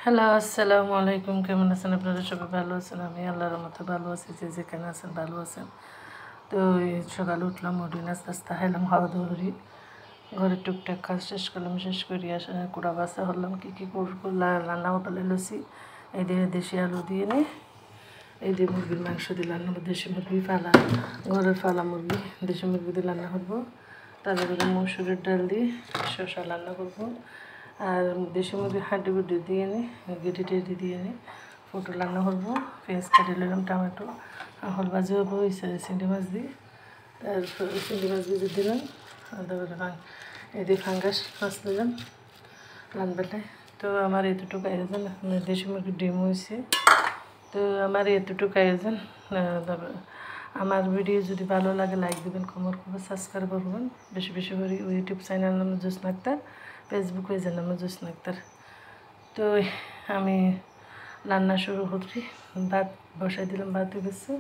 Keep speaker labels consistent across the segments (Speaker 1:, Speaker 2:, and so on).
Speaker 1: Hello, আসসালামু আলাইকুম। কেমন আছেন আপনারা? সবাই ভালো আছেন? আমি আল্লাহর রহমতে ভালো আছি। যে যেখানে আছেন ভালো আছেন। তো এই সকালে উঠলাম, উঠি নাস্তা টাস্তা খাইলাম, খাওয়া দাওয়া করি, ঘরের টুকটাক কাজ শেষ করলাম। শেষ করি আসা কুড়া বাসা হলাম, কী করবো রান্না হোটেলে লুচি এই দিয়ে দেশি আলু দিয়ে নিই, এই দিয়ে মুরগির মাংস দিয়ে রান্না করবো। দেশি মুরগি ফালা, ঘরের ফালা মুরগি, দেশি মুরগি দিয়ে রান্না করবো। তারপরে মসুরের ডাল দিয়ে শসা রান্না করবো। আর দেশি মুরগির হাড্ডি গুড্ডি দিয়ে নিই, গেটে টেডি দিয়ে নিই, পটল রান্না করবো। পেঁয়াজ কাটিয়ে নিলাম, টমেটো হল ভাজি হবো চিংড়ি মাছ দিই। তারপর চিংড়ি মাছ ভেজে দিলাম। তারপরে এই দিয়ে ফাঙ্গাস মাছ দিলাম রানবেলায়। তো আমার এতটুকু আয়োজন। দেশি মুরগির ডিম হয়েছে। তো আমার এতটুকু আয়োজন। আমার ভিডিও যদি ভালো লাগে লাইক দেবেন, কমেন্ট করবেন, সাবস্ক্রাইব করবেন বেশি বেশি করে। ইউটিউব চ্যানেল নাম জোসনা আক্তার, ফেসবুক পেজের নাম জোসনা আক্তার। তো আমি রান্না শুরু করি, ভাত বসাই দিলাম, ভাত গেছে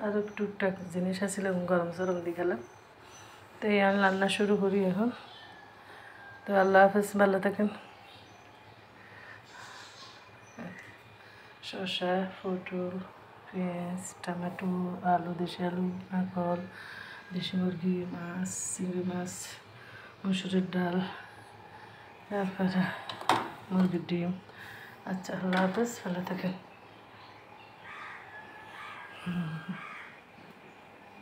Speaker 1: আর টুকটাক জিনিস আসলে গরম সরম দিয়ে গেলাম। তো এই আমি রান্না শুরু করি এখন। তো আল্লাহ হাফেজ, ভালো থাকেন। শসা, পটল, পেঁয়াজ, টমেটো, আলু, দেশি আলু, কাঁকল, দেশি মুরগি, মাছ, চিংড়ি মাছ, মসুরের ডাল, তারপরে মুরগির ডিম। আচ্ছা, আল্লাহ হাফেজ, ভালো থাকেন।